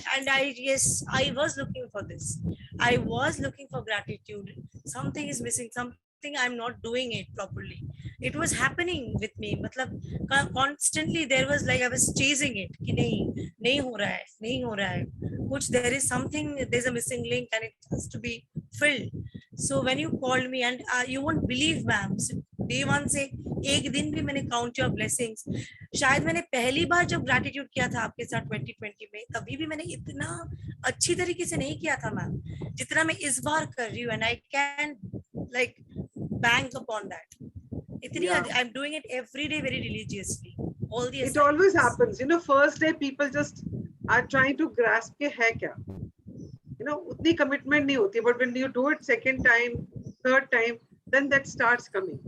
was looking for this. I was looking for gratitude. Something is missing. Something I'm not doing it properly. It was happening with me. मतलब constantly there was like I was chasing it कि नहीं हो रहा है कुछ, there is something, there's a missing link and it has to be filled. So when you called me, and you won't believe ma'am, day one से एक दिन भी मैंने count your blessings. शायद मैंने पहली बार जब gratitude किया था आपके साथ 2020 में, तभी भी मैंने इतना अच्छी तरीके से नहीं किया था मैम जितना मैं इस बार कर रही हूँ. And I can like bank upon that. Yeah. I'm doing it every day very religiously. All the It always happens, first day people just are trying to grasp के है क्या, उतनी commitment नहीं होती, but when you do it second time, third time, then that starts coming.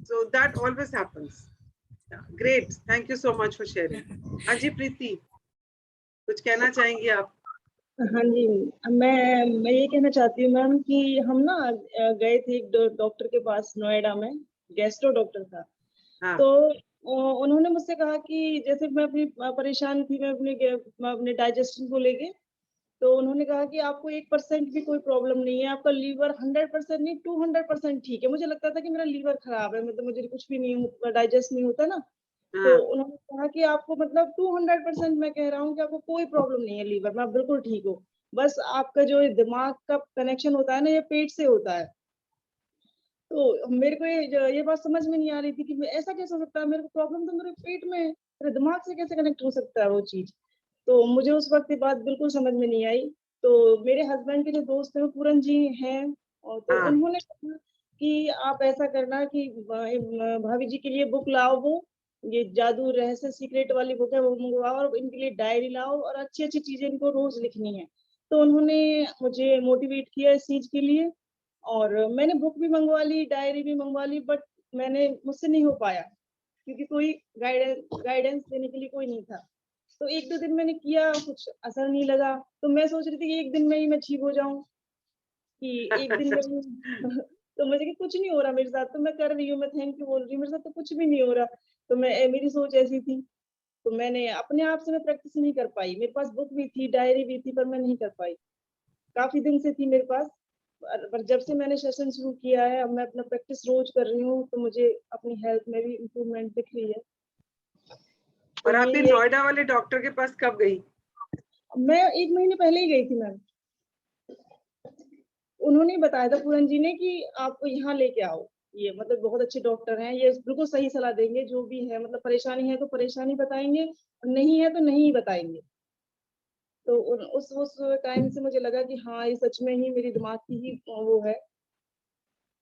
So that always happens. Yeah, great, thank you so much for sharing. हाँ जी प्रीति, कुछ कहना चाहेंगी आप? हाँ जी, मैं ये कहना चाहती हूँ मैम कि हम ना गए थे एक डॉक्टर के पास नोएडा में, गैस्ट्रो डॉक्टर था. हाँ. तो उन्होंने मुझसे कहा कि जैसे मैं अपनी परेशान थी, मैं अपने डाइजेशन को लेके, तो उन्होंने कहा कि आपको 1% भी कोई प्रॉब्लम नहीं है, आपका लीवर 100% नहीं 200% ठीक है. मुझे लगता था कि मेरा लीवर खराब है, मतलब मुझे कुछ भी नहीं होता, डाइजेस्ट नहीं होता ना. तो उन्होंने कहा कि आपको मतलब 200% मैं कह रहा हूँ कि आपको कोई प्रॉब्लम नहीं है लीवर में, आप बिल्कुल ठीक हो. बस आपका जो दिमाग का कनेक्शन होता है ना, ये पेट से होता है. तो मेरे को ये बात समझ में नहीं आ रही थी कि ऐसा कैसे हो सकता है, मेरे को प्रॉब्लम तो मेरे पेट में, मेरे दिमाग से कैसे कनेक्ट हो सकता है वो चीज. तो मुझे उस वक्त ये बात बिल्कुल समझ में नहीं आई. तो मेरे हस्बैंड के जो दोस्त हैं पूरन जी हैं, और तो उन्होंने कहा कि आप ऐसा करना कि भाभी जी के लिए बुक लाओ, वो ये जादू रहस्य सीक्रेट वाली बुक है, वो मंगवाओ, और इनके लिए डायरी लाओ, और अच्छी अच्छी चीजें इनको रोज लिखनी है. तो उन्होंने मुझे मोटिवेट किया इस चीज के लिए, और मैंने बुक भी मंगवा ली, डायरी भी मंगवा ली, बट मुझसे नहीं हो पाया क्योंकि कोई गाइडेंस देने के लिए कोई नहीं था. तो 1-2 दिन मैंने किया, कुछ असर नहीं लगा. तो मैं सोच रही थी कि एक दिन में ही मैं ठीक हो जाऊं, कि एक दिन में तो मुझे कि कुछ नहीं हो रहा मेरे साथ, तो मैं कर रही हूँ, मैं थैंक यू बोल रही हूँ, मेरे साथ तो कुछ भी नहीं हो रहा. तो मेरी सोच ऐसी थी, तो मैंने अपने आप से मैं प्रैक्टिस नहीं कर पाई. मेरे पास बुक भी थी, डायरी भी थी, पर मैं नहीं कर पाई. काफी दिन से थी मेरे पास, पर जब से मैंने सेशन शुरू किया है, अब मैं अपना प्रैक्टिस रोज कर रही हूँ, तो मुझे अपनी हेल्थ में भी इम्प्रूवमेंट दिख रही है. और आप नोएडा वाले डॉक्टर के पास कब गई? मैं 1 महीने पहले ही गई थी मैम. उन्होंने बताया था पूरन जी ने कि आपको यहाँ लेके आओ, ये मतलब बहुत अच्छे डॉक्टर हैं, ये बिल्कुल सही सलाह देंगे जो भी है, मतलब परेशानी है तो परेशानी बताएंगे और नहीं है तो नहीं बताएंगे। तो उस टाइम से मुझे लगा कि हाँ, ये सच में ही मेरी दिमाग की ही वो है।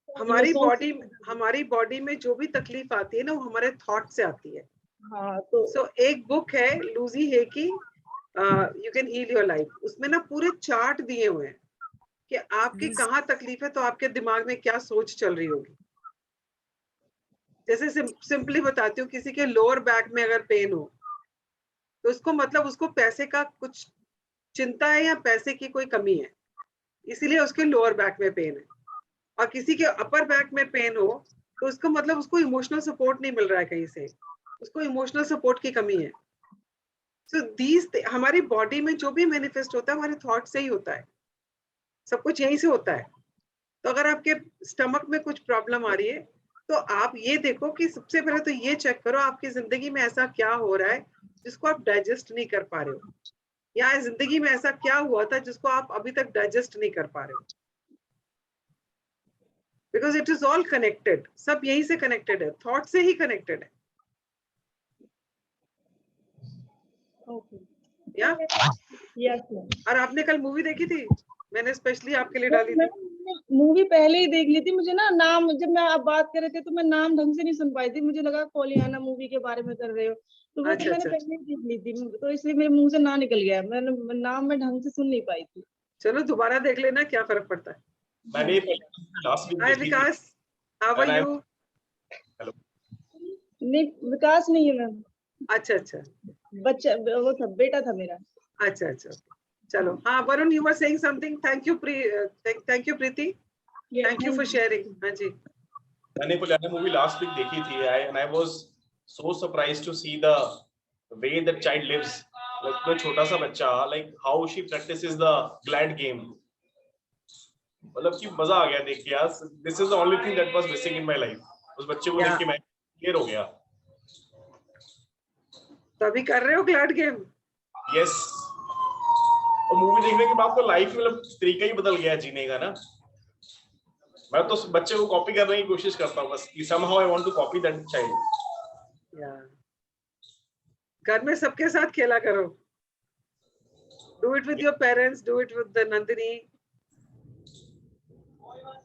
हमारी मैं बॉडी सोच हमारी बॉडी में जो भी तकलीफ आती है ना, वो हमारे थॉट से आती है। हाँ, तो सो एक बुक है लूजी है की you can heal your life, उसमें ना पूरे चार्ट दिए हुए हैं कि आपकी Lose- कहाँ तकलीफ है तो आपके दिमाग में क्या सोच चल रही होगी। जैसे सिंपली बताती हूँ, किसी के लोअर बैक में अगर पेन हो तो उसको मतलब उसको पैसे का कुछ चिंता है या पैसे की कोई कमी है, इसीलिए उसके लोअर बैक में पेन है। और किसी के अपर बैक में पेन हो तो उसको मतलब उसको इमोशनल सपोर्ट नहीं मिल रहा है कहीं से, उसको इमोशनल सपोर्ट की कमी है। सो दीज हमारी बॉडी में जो भी मैनिफेस्ट होता है हमारे थॉट से ही होता है, सब कुछ यहीं से होता है। तो अगर आपके स्टमक में कुछ प्रॉब्लम आ रही है तो आप ये देखो कि सबसे पहले तो ये चेक करो आपकी जिंदगी में ऐसा क्या हो रहा है जिसको आप डाइजेस्ट नहीं कर पा रहे हो, या जिंदगी में ऐसा क्या हुआ था जिसको आप अभी तक डाइजेस्ट नहीं कर पा रहे हो। Because it is all connected, सब यहीं से कनेक्टेड है, थॉट से ही कनेक्टेड है। ओके, या यस मैम। और आपने कल मूवी देखी थी, मैंने स्पेशली आपके लिए डाली थी। मूवी पहले ही देख ली थी, मुझे ना नाम, जब मैं आप बात कर रहे थे तो मैं नाम ढंग से नहीं सुन पाई थी, मुझे लगा कोलियाना मूवी के बारे में कर रहे हो, तो वो तो अच्छा मैंने अच्छा, पहले ही देख ली थी, तो इसलिए मेरे मुंह से ना निकल गया, मैंने नाम में ढंग से सुन नहीं पाई थी। चलो दोबारा देख लेना, क्या फर्क पड़ता है। मैंने लास्ट वीक हाय देखी थी Vikas, how are and you? Hello नहीं, विकास नहीं है मैम, अच्छा अच्छा बच्चा वो था, बेटा था मेरा। अच्छा अच्छा, चलो हाँ Varun, you were saying something. Thank you thank you Preeti, thank you for sharing. हाँ जी, मैंने कोलियाना मूवी लास्ट वीक देखी थी and I was so surprised to see the way that child lives, like वो छोटा सा बच्चा, like how she practices the glad game, मतलब कि मजा आ गया देख के यार। This is the only thing that was missing in my life. उस बच्चे को या देख के मैं क्लियर हो गया। तो अभी कर रहे हो ग्लैड गेम? यस, और मूवी देखने के बाद तो लाइफ मतलब तरीका ही बदल गया जीने का ना। मैं तो उस बच्चे को कॉपी करने की कोशिश करता हूँ बस, कि somehow I want to copy that child। या घर में सबके साथ खेला करो, do it with your parents, do it with the Nandini.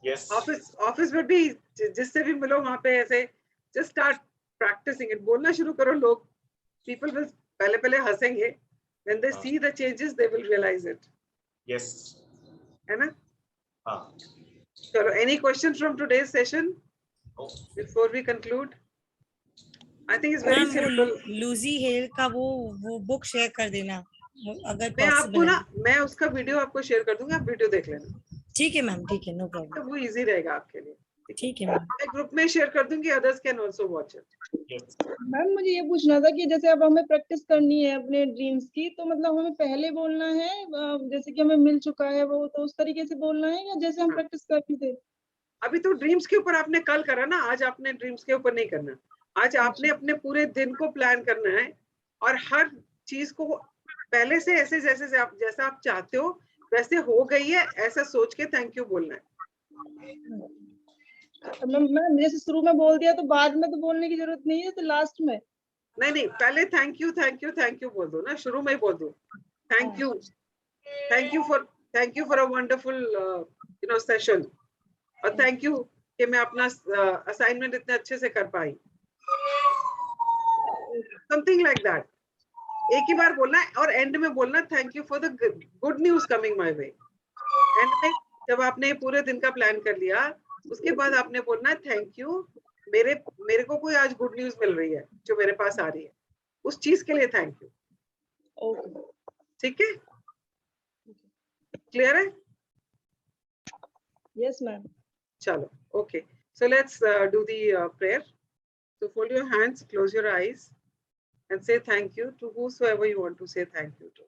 Yes, office में भी जिससे भी मिलो वहां पे ऐसे जस्ट स्टार्ट प्रैक्टिसिंग इट, बोलना शुरू करो। लोग पीपल विल पहले पहले हंसेंगे, when they see the changes they will realize it, yes, है ना? हाँ। चलो, any question from today's session before we conclude? I think it's very ma'am वो सिंपल। लूजी हेल का वो बुक शेयर कर देना अगर मैं आपको पॉसिबल ना, है। मैं उसका वीडियो आपको शेयर कर दूंगा, आप वीडियो देख लेना, ठीक है मैम, ठीक है, नो तो प्रॉब्लम। वो इजी रहेगा आपके लिए। ठीक है, ठीक है मैम। मैं ग्रुप में शेयर कर दूंगी, others can also watch it. Yes, ma'am मुझे ये पूछना था कि जैसे अब हमें प्रैक्टिस करनी है अपने ड्रीम्स की, तो मतलब हमें पहले बोलना है जैसे कि हमें मिल चुका है वो, तो उस तरीके से बोलना है या जैसे हम हाँ, प्रैक्टिस करते थे? अभी तो ड्रीम्स के ऊपर आपने कल करा ना, आज आपने ड्रीम्स के ऊपर नहीं करना। आज आपने अच्छा, अपने पूरे दिन को प्लान करना है, और हर चीज को पहले से ऐसे जैसे आप जैसा आप चाहते हो वैसे हो गई है ऐसा सोच के थैंक यू बोलना है। मैम जैसे शुरू में बोल दिया तो बाद में तो बोलने की जरूरत नहीं है, तो लास्ट में? नहीं नहीं, पहले thank you thank you thank you बोल दो ना, शुरू में ही बोल दो thank you, thank you for, thank you for a wonderful session, और थैंक यू कि मैं अपना असाइनमेंट इतने अच्छे से कर पाई, समथिंग लाइक दैट। एक ही बार बोलना है, और एंड में बोलना thank you for the good news coming my way. And में जब आपने पूरे दिन का प्लान कर लिया, उसके बाद आपने बोलना थैंक यू, मेरे मेरे को कोई आज गुड न्यूज मिल रही है जो मेरे पास आ रही है, उस चीज के लिए थैंक यू। ओके, ठीक है, क्लियर है? Yes ma'am. चलो, okay, so let's do the prayer. So fold your hands, close your eyes, and say thank you to whosoever you want to say thank you to.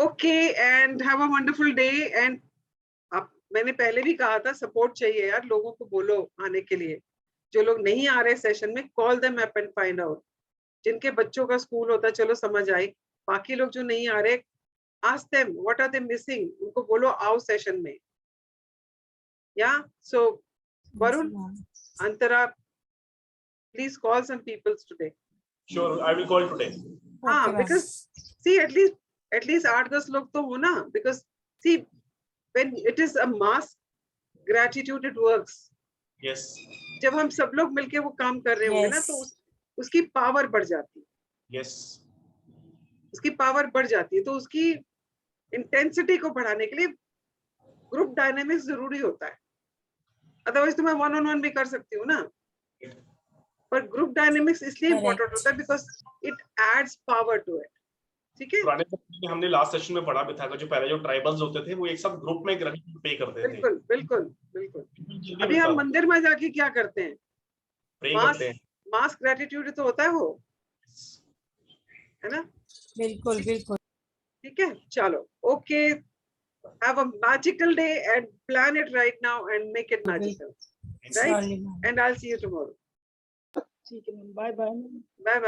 Okay, and have a wonderful day. And आप मैंने पहले भी कहा था support चाहिए यार, लोगों को बोलो आने के लिए. जो लोग नहीं आ रहे सेशन में, call them up and find out. जिनके बच्चों का स्कूल होता है, चलो समझ आई. बाकी लोग जो नहीं आ रहे, ask them what are they missing. उनको बोलो आओ सेशन में. Yeah, so Varun, Antara, please call some people today. Sure, I will call today. हाँ, Okay, ma'am. because see at least 8-10 लोग तो हो ना. Because see, when it is a mass gratitude, it works. Yes. जब हम सब लोग मिलके वो काम कर रहे होंगे ना, Yes. तो उसकी पावर बढ़ जाती है. Yes. उसकी पावर बढ़ जाती है. तो उसकी इंटेंसिटी को बढ़ाने के लिए ग्रुप डायनेमिक्स जरूरी होता है. अदरवाइज तो मैं 1-on-1 भी कर सकती हूँ ना. पर ग्रुप डायनेमिक्स इसलिए Correct. इम्पोर्टेंट होता है because it adds power to it. ठीक है. पुराने समय में हमने लास्ट सेशन में पढ़ा भी था कि जो पहले जो ट्राइबल्स होते थे वो एक सब ग्रुप में ग्रेटिट्यूड पे करते थे. बिल्कुल बिल्कुल बिल्कुल. जल्दी अभी हम मंदिर में जाके क्या करते हैं? प्रे मास करते हैं. मास ग्रेटिट्यूड तो होता है वो, है ना. बिल्कुल बिल्कुल. ठीक है, चलो. Okay, have a magical day and plan it right now and make it magical. Surely, ma'am. And I'll see you tomorrow. ठीक है ma'am, bye bye. Bye bye.